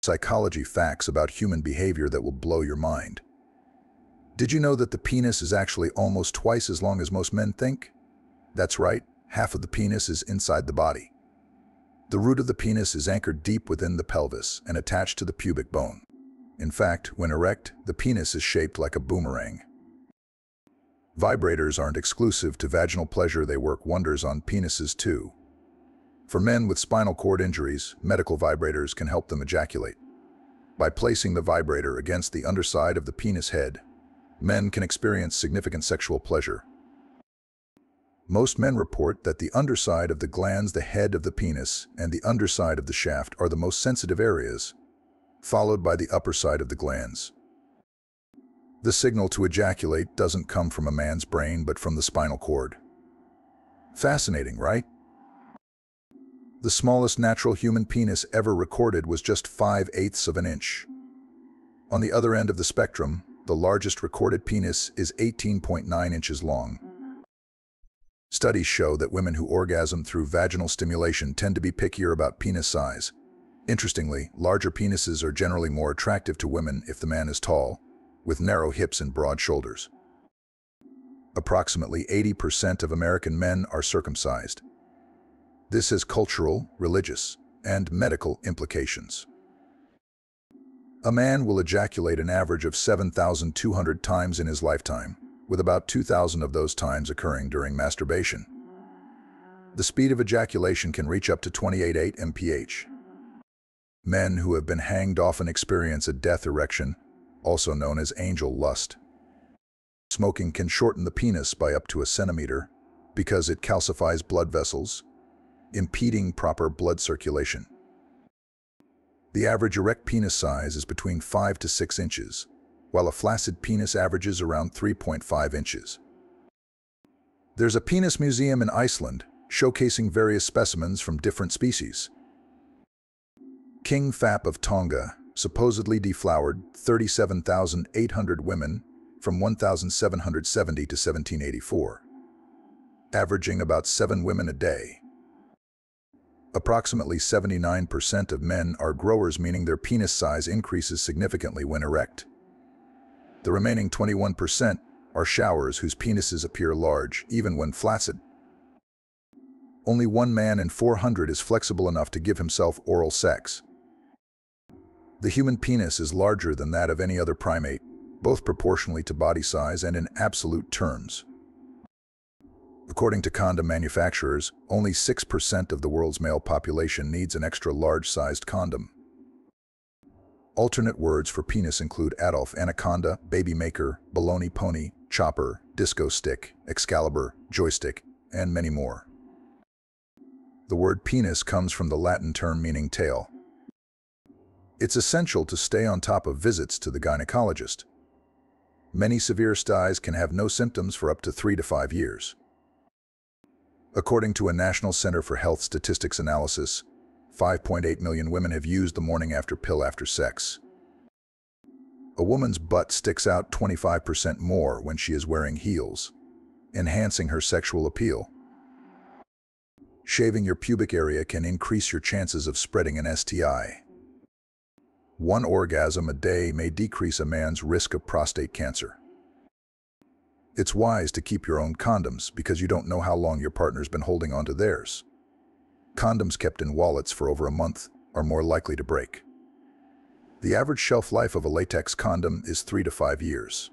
psychology facts about human behavior that will blow your mind. Did you know that the penis is actually almost twice as long as most men think? That's right, half of the penis is inside the body. The root of the penis is anchored deep within the pelvis and attached to the pubic bone. In fact, when erect, the penis is shaped like a boomerang. Vibrators aren't exclusive to vaginal pleasure, they work wonders on penises too. For men with spinal cord injuries, medical vibrators can help them ejaculate. By placing the vibrator against the underside of the penis head, men can experience significant sexual pleasure. Most men report that the underside of the glands, the head of the penis, and the underside of the shaft are the most sensitive areas, followed by the upper side of the glands. The signal to ejaculate doesn't come from a man's brain, but from the spinal cord. Fascinating, right? The smallest natural human penis ever recorded was just 5/8 of an inch. On the other end of the spectrum, the largest recorded penis is 18.9 inches long. Studies show that women who orgasm through vaginal stimulation tend to be pickier about penis size. Interestingly, larger penises are generally more attractive to women if the man is tall, with narrow hips and broad shoulders. Approximately 80% of American men are circumcised. This has cultural, religious, and medical implications. A man will ejaculate an average of 7,200 times in his lifetime, with about 2,000 of those times occurring during masturbation. The speed of ejaculation can reach up to 28 mph. Men who have been hanged often experience a death erection, also known as angel lust. Smoking can shorten the penis by up to a centimeter because it calcifies blood vessels, impeding proper blood circulation. The average erect penis size is between 5 to 6 inches, while a flaccid penis averages around 3.5 inches. There's a penis museum in Iceland showcasing various specimens from different species. King Fap of Tonga supposedly deflowered 37,800 women from 1770 to 1784, averaging about 7 women a day. Approximately 79% of men are growers, meaning their penis size increases significantly when erect. The remaining 21% are showers whose penises appear large, even when flaccid. Only 1 man in 400 is flexible enough to give himself oral sex. The human penis is larger than that of any other primate, both proportionally to body size and in absolute terms. According to condom manufacturers, only 6% of the world's male population needs an extra large-sized condom. Alternate words for penis include Adolf, anaconda, baby maker, baloney pony, chopper, disco stick, Excalibur, joystick, and many more. The word penis comes from the Latin term meaning tail. It's essential to stay on top of visits to the gynecologist. Many severe STIs can have no symptoms for up to 3 to 5 years. According to a National Center for Health Statistics analysis, 5.8 million women have used the morning after pill after sex. A woman's butt sticks out 25% more when she is wearing heels, enhancing her sexual appeal. Shaving your pubic area can increase your chances of spreading an STI. 1 orgasm a day may decrease a man's risk of prostate cancer. It's wise to keep your own condoms because you don't know how long your partner's been holding onto theirs. Condoms kept in wallets for over a month are more likely to break. The average shelf life of a latex condom is 3 to 5 years.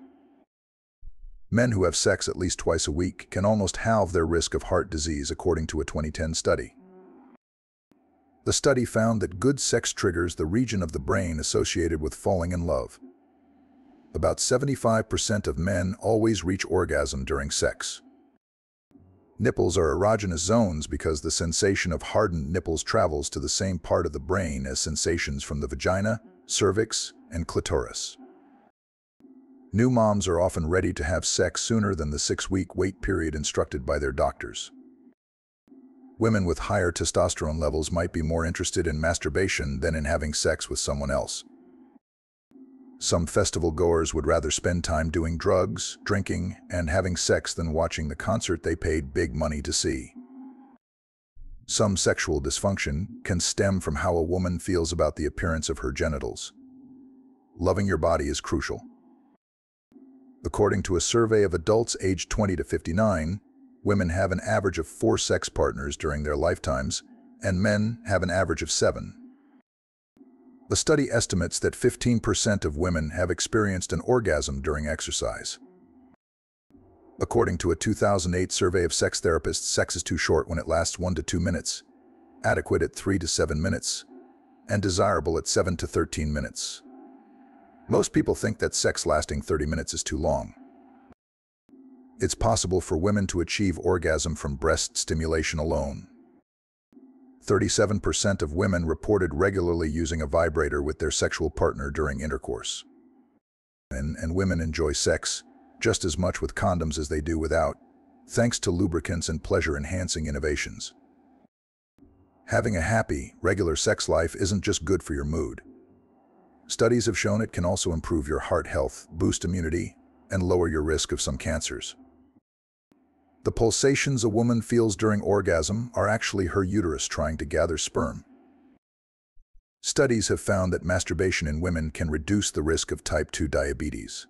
Men who have sex at least twice a week can almost halve their risk of heart disease, according to a 2010 study. The study found that good sex triggers the region of the brain associated with falling in love. About 75% of men always reach orgasm during sex. Nipples are erogenous zones because the sensation of hardened nipples travels to the same part of the brain as sensations from the vagina, cervix, and clitoris. New moms are often ready to have sex sooner than the 6-week wait period instructed by their doctors. Women with higher testosterone levels might be more interested in masturbation than in having sex with someone else. Some festival goers would rather spend time doing drugs, drinking, and having sex than watching the concert they paid big money to see. Some sexual dysfunction can stem from how a woman feels about the appearance of her genitals. Loving your body is crucial. According to a survey of adults aged 20 to 59, women have an average of 4 sex partners during their lifetimes, and men have an average of 7. The study estimates that 15% of women have experienced an orgasm during exercise. According to a 2008 survey of sex therapists, sex is too short when it lasts 1 to 2 minutes, adequate at 3 to 7 minutes, and desirable at 7 to 13 minutes. Most people think that sex lasting 30 minutes is too long. It's possible for women to achieve orgasm from breast stimulation alone. 37% of women reported regularly using a vibrator with their sexual partner during intercourse. Men and women enjoy sex just as much with condoms as they do without, thanks to lubricants and pleasure-enhancing innovations. Having a happy, regular sex life isn't just good for your mood. Studies have shown it can also improve your heart health, boost immunity, and lower your risk of some cancers. The pulsations a woman feels during orgasm are actually her uterus trying to gather sperm. Studies have found that masturbation in women can reduce the risk of type 2 diabetes.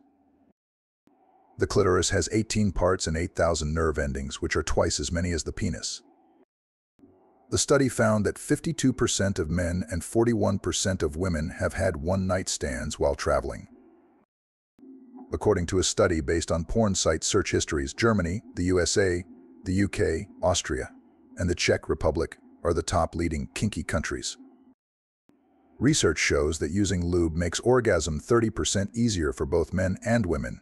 The clitoris has 18 parts and 8,000 nerve endings, which are twice as many as the penis. The study found that 52% of men and 41% of women have had one-night stands while traveling. According to a study based on porn site search histories, Germany, the USA, the UK, Austria, and the Czech Republic are the top leading kinky countries. Research shows that using lube makes orgasm 30% easier for both men and women.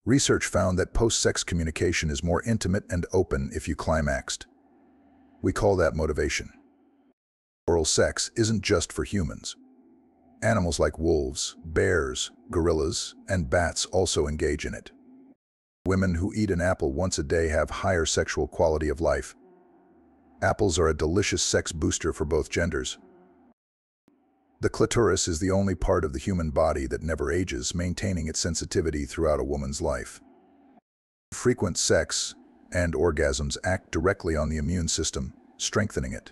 Research found that post-sex communication is more intimate and open if you climaxed. We call that motivation. Oral sex isn't just for humans. Animals like wolves, bears, gorillas, and bats also engage in it. Women who eat an apple once a day have higher sexual quality of life. Apples are a delicious sex booster for both genders. The clitoris is the only part of the human body that never ages, maintaining its sensitivity throughout a woman's life. Frequent sex and orgasms act directly on the immune system, strengthening it.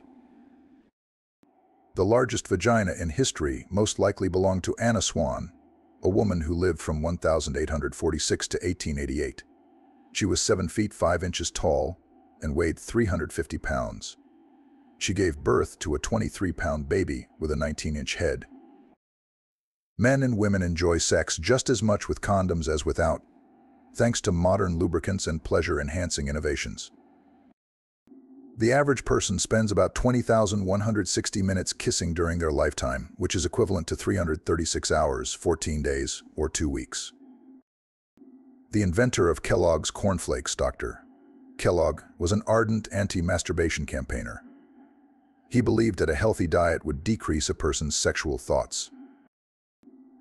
The largest vagina in history most likely belonged to Anna Swan, a woman who lived from 1846 to 1888. She was 7 feet 5 inches tall and weighed 350 pounds. She gave birth to a 23-pound baby with a 19-inch head. Men and women enjoy sex just as much with condoms as without, thanks to modern lubricants and pleasure-enhancing innovations. The average person spends about 20,160 minutes kissing during their lifetime, which is equivalent to 336 hours, 14 days, or 2 weeks. The inventor of Kellogg's cornflakes, Dr. Kellogg, was an ardent anti-masturbation campaigner. He believed that a healthy diet would decrease a person's sexual thoughts.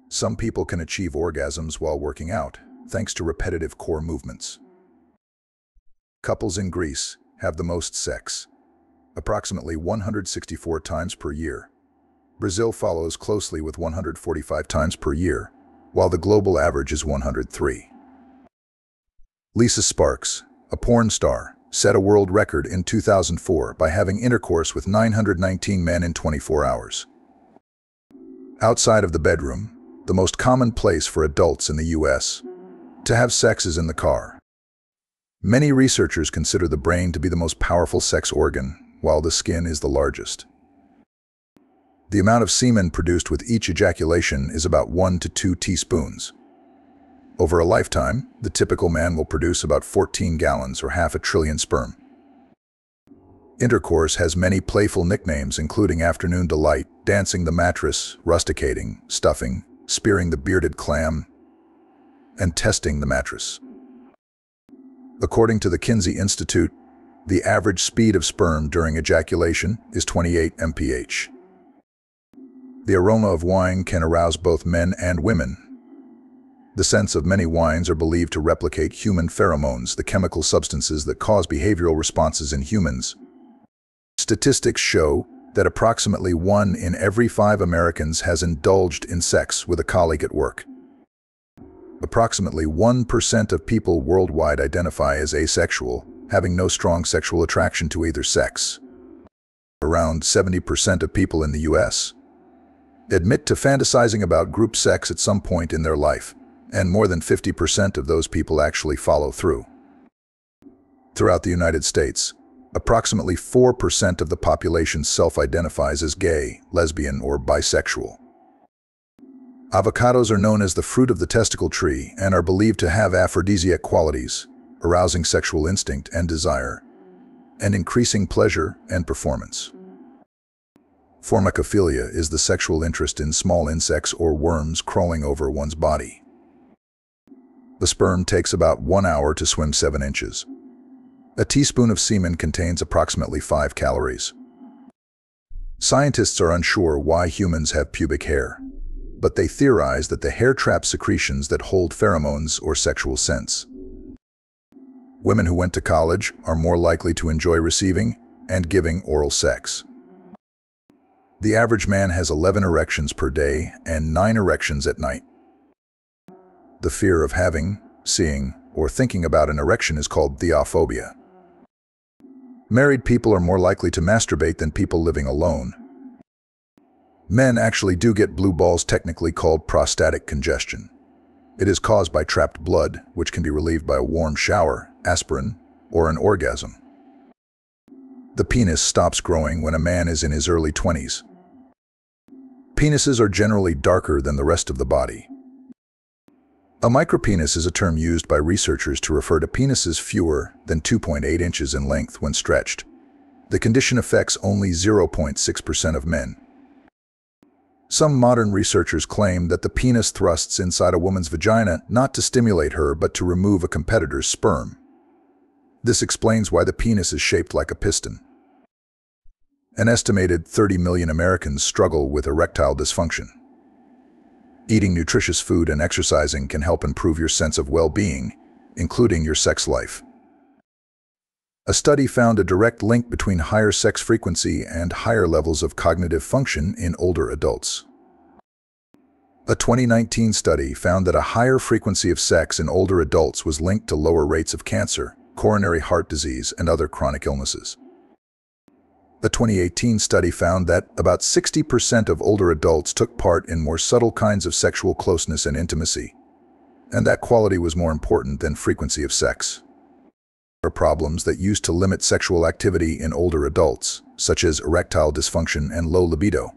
Some people can achieve orgasms while working out, thanks to repetitive core movements. Couples in Greece have the most sex, approximately 164 times per year. Brazil follows closely with 145 times per year, while the global average is 103. Lisa Sparks, a porn star, set a world record in 2004 by having intercourse with 919 men in 24 hours. Outside of the bedroom, the most common place for adults in the U.S. to have sex is in the car. Many researchers consider the brain to be the most powerful sex organ, while the skin is the largest. The amount of semen produced with each ejaculation is about 1 to 2 teaspoons. Over a lifetime, the typical man will produce about 14 gallons or half a trillion sperm. Intercourse has many playful nicknames, including afternoon delight, dancing the mattress, rusticating, stuffing, spearing the bearded clam, and testing the mattress. According to the Kinsey Institute, the average speed of sperm during ejaculation is 28 mph. The aroma of wine can arouse both men and women. The scents of many wines are believed to replicate human pheromones, the chemical substances that cause behavioral responses in humans. Statistics show that approximately 1 in every 5 Americans has indulged in sex with a colleague at work. Approximately 1% of people worldwide identify as asexual, having no strong sexual attraction to either sex. Around 70% of people in the US admit to fantasizing about group sex at some point in their life, and more than 50% of those people actually follow through. Throughout the United States, approximately 4% of the population self-identifies as gay, lesbian, or bisexual. Avocados are known as the fruit of the testicle tree and are believed to have aphrodisiac qualities, arousing sexual instinct and desire, and increasing pleasure and performance. Formicophilia is the sexual interest in small insects or worms crawling over one's body. The sperm takes about 1 hour to swim 7 inches. A teaspoon of semen contains approximately 5 calories. Scientists are unsure why humans have pubic hair, but they theorize that the hair traps secretions that hold pheromones or sexual scents. Women who went to college are more likely to enjoy receiving and giving oral sex. The average man has 11 erections per day and 9 erections at night. The fear of having, seeing, or thinking about an erection is called theophobia. Married people are more likely to masturbate than people living alone. Men actually do get blue balls, technically called prostatic congestion. It is caused by trapped blood, which can be relieved by a warm shower, aspirin, or an orgasm. The penis stops growing when a man is in his early 20s. Penises are generally darker than the rest of the body. A micropenis is a term used by researchers to refer to penises fewer than 2.8 inches in length when stretched. The condition affects only 0.6% of men. Some modern researchers claim that the penis thrusts inside a woman's vagina not to stimulate her but to remove a competitor's sperm. This explains why the penis is shaped like a piston. An estimated 30 million Americans struggle with erectile dysfunction. Eating nutritious food and exercising can help improve your sense of well-being, including your sex life. A study found a direct link between higher sex frequency and higher levels of cognitive function in older adults. A 2019 study found that a higher frequency of sex in older adults was linked to lower rates of cancer, coronary heart disease, and other chronic illnesses. A 2018 study found that about 60% of older adults took part in more subtle kinds of sexual closeness and intimacy, and that quality was more important than frequency of sex. Problems that used to limit sexual activity in older adults, such as erectile dysfunction and low libido,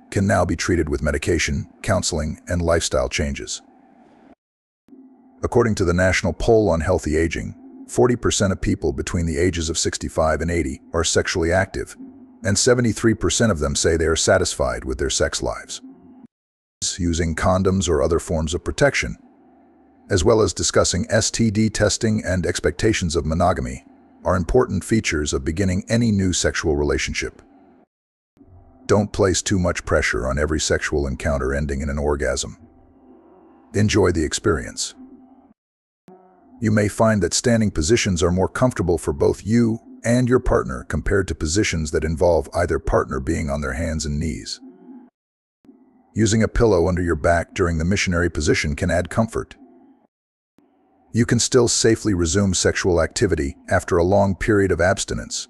can now be treated with medication, counseling, and lifestyle changes. According to the National Poll on Healthy Aging, 40% of people between the ages of 65 and 80 are sexually active, and 73% of them say they are satisfied with their sex lives. Using condoms or other forms of protection, as well as discussing STD testing and expectations of monogamy, are important features of beginning any new sexual relationship. Don't place too much pressure on every sexual encounter ending in an orgasm. Enjoy the experience. You may find that standing positions are more comfortable for both you and your partner compared to positions that involve either partner being on their hands and knees. Using a pillow under your back during the missionary position can add comfort. You can still safely resume sexual activity after a long period of abstinence.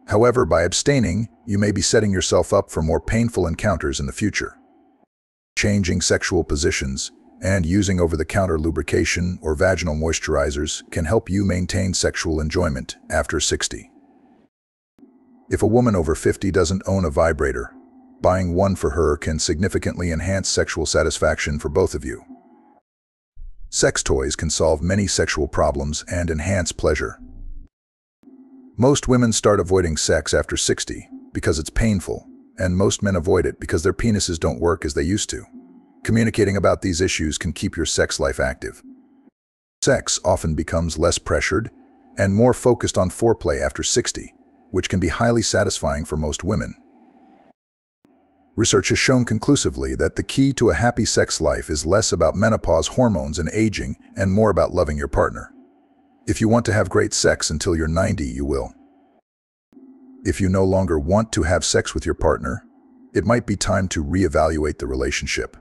However, by abstaining, you may be setting yourself up for more painful encounters in the future. Changing sexual positions and using over-the-counter lubrication or vaginal moisturizers can help you maintain sexual enjoyment after 60. If a woman over 50 doesn't own a vibrator, buying one for her can significantly enhance sexual satisfaction for both of you. Sex toys can solve many sexual problems and enhance pleasure. Most women start avoiding sex after 60 because it's painful, and most men avoid it because their penises don't work as they used to. Communicating about these issues can keep your sex life active. Sex often becomes less pressured and more focused on foreplay after 60, which can be highly satisfying for most women. Research has shown conclusively that the key to a happy sex life is less about menopause hormones and aging and more about loving your partner. If you want to have great sex until you're 90, you will. If you no longer want to have sex with your partner, it might be time to reevaluate the relationship.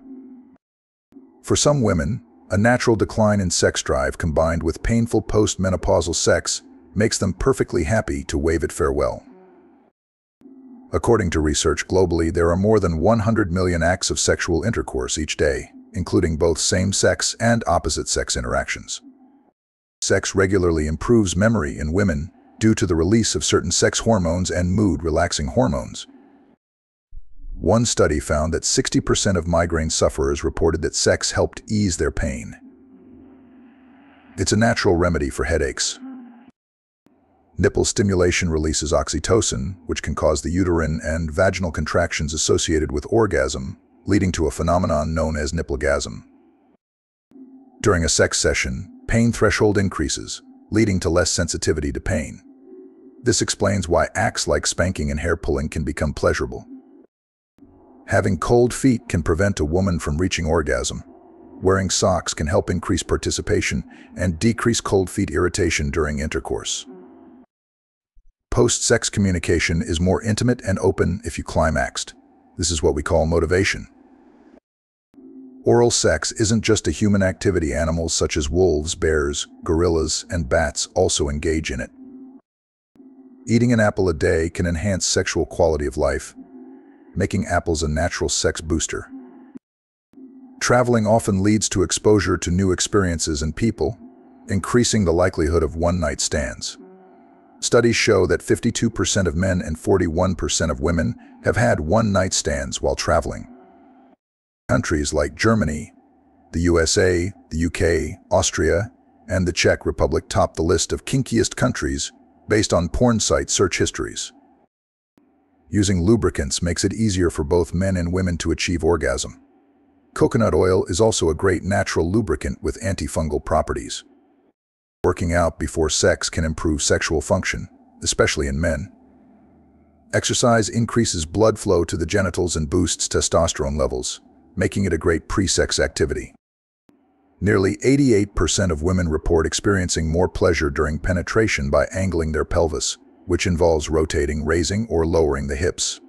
For some women, a natural decline in sex drive combined with painful postmenopausal sex makes them perfectly happy to wave it farewell. According to research globally, there are more than 100 million acts of sexual intercourse each day, including both same-sex and opposite-sex interactions. Sex regularly improves memory in women due to the release of certain sex hormones and mood-relaxing hormones. One study found that 60% of migraine sufferers reported that sex helped ease their pain. It's a natural remedy for headaches. Nipple stimulation releases oxytocin, which can cause the uterine and vaginal contractions associated with orgasm, leading to a phenomenon known as nipplegasm. During a sex session, pain threshold increases, leading to less sensitivity to pain. This explains why acts like spanking and hair pulling can become pleasurable. Having cold feet can prevent a woman from reaching orgasm. Wearing socks can help increase participation and decrease cold feet irritation during intercourse. Post-sex communication is more intimate and open if you climaxed. This is what we call motivation. Oral sex isn't just a human activity. Animals such as wolves, bears, gorillas, and bats also engage in it. Eating an apple a day can enhance sexual quality of life, making apples a natural sex booster. Traveling often leads to exposure to new experiences and people, increasing the likelihood of one-night stands. Studies show that 52% of men and 41% of women have had one-night stands while traveling. Countries like Germany, the USA, the UK, Austria, and the Czech Republic top the list of kinkiest countries based on porn site search histories. Using lubricants makes it easier for both men and women to achieve orgasm. Coconut oil is also a great natural lubricant with antifungal properties. Working out before sex can improve sexual function, especially in men. Exercise increases blood flow to the genitals and boosts testosterone levels, making it a great pre-sex activity. Nearly 88% of women report experiencing more pleasure during penetration by angling their pelvis, which involves rotating, raising, or lowering the hips.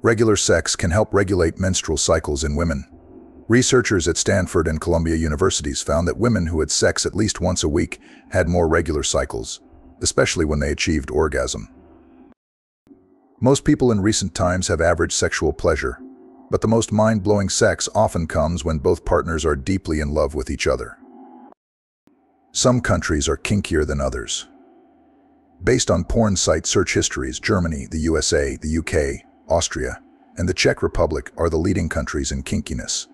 Regular sex can help regulate menstrual cycles in women. Researchers at Stanford and Columbia universities found that women who had sex at least once a week had more regular cycles, especially when they achieved orgasm. Most people in recent times have average sexual pleasure, but the most mind-blowing sex often comes when both partners are deeply in love with each other. Some countries are kinkier than others. Based on porn site search histories, Germany, the USA, the UK, Austria, and the Czech Republic are the leading countries in kinkiness.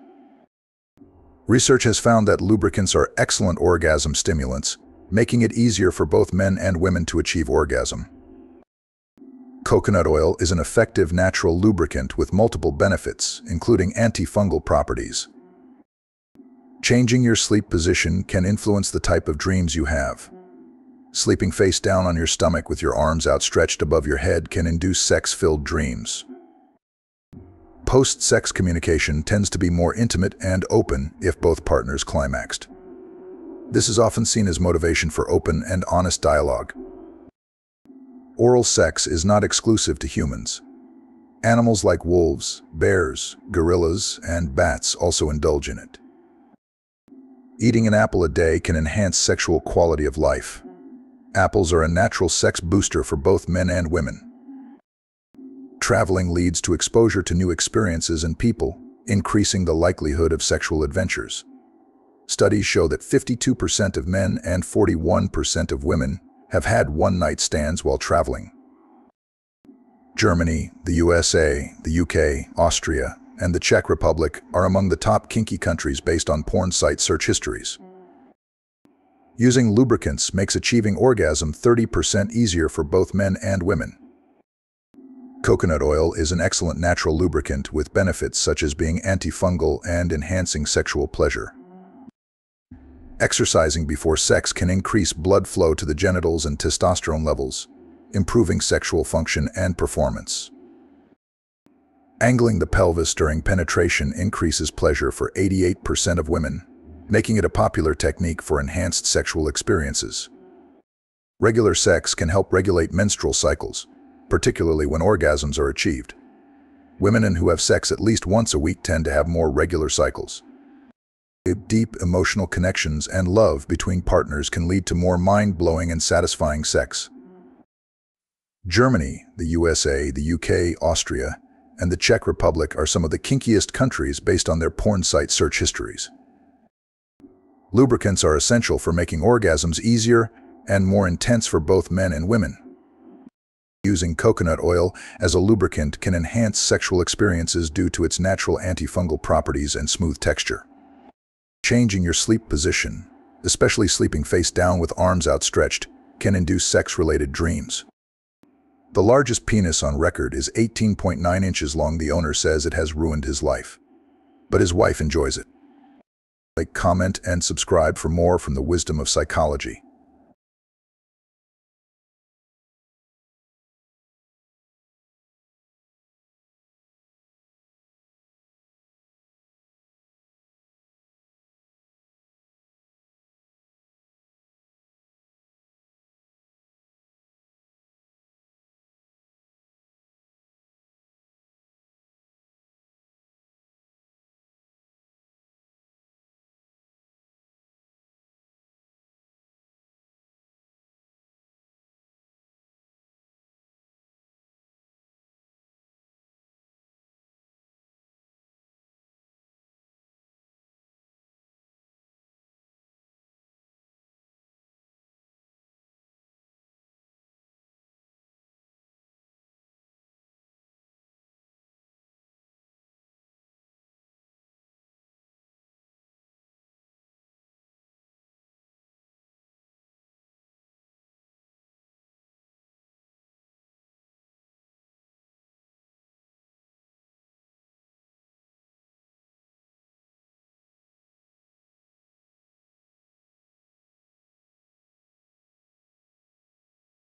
Research has found that lubricants are excellent orgasm stimulants, making it easier for both men and women to achieve orgasm. Coconut oil is an effective natural lubricant with multiple benefits, including antifungal properties. Changing your sleep position can influence the type of dreams you have. Sleeping face down on your stomach with your arms outstretched above your head can induce sex-filled dreams. Post-sex communication tends to be more intimate and open if both partners climaxed. This is often seen as motivation for open and honest dialogue. Oral sex is not exclusive to humans. Animals like wolves, bears, gorillas, and bats also indulge in it. Eating an apple a day can enhance sexual quality of life. Apples are a natural sex booster for both men and women. Traveling leads to exposure to new experiences and people, increasing the likelihood of sexual adventures. Studies show that 52% of men and 41% of women have had one-night stands while traveling. Germany, the USA, the UK, Austria, and the Czech Republic are among the top kinky countries based on porn site search histories. Using lubricants makes achieving orgasm 30% easier for both men and women. Coconut oil is an excellent natural lubricant with benefits such as being antifungal and enhancing sexual pleasure. Exercising before sex can increase blood flow to the genitals and testosterone levels, improving sexual function and performance. Angling the pelvis during penetration increases pleasure for 88% of women, making it a popular technique for enhanced sexual experiences. Regular sex can help regulate menstrual cycles, particularly when orgasms are achieved. Women who have sex at least once a week tend to have more regular cycles. Deep emotional connections and love between partners can lead to more mind-blowing and satisfying sex. Germany, the USA, the UK, Austria, and the Czech Republic are some of the kinkiest countries based on their porn site search histories. Lubricants are essential for making orgasms easier and more intense for both men and women. Using coconut oil as a lubricant can enhance sexual experiences due to its natural antifungal properties and smooth texture. Changing your sleep position, especially sleeping face down with arms outstretched, can induce sex-related dreams. The largest penis on record is 18.9 inches long. The owner says it has ruined his life, but his wife enjoys it. Like, comment, and subscribe for more from the wisdom of psychology.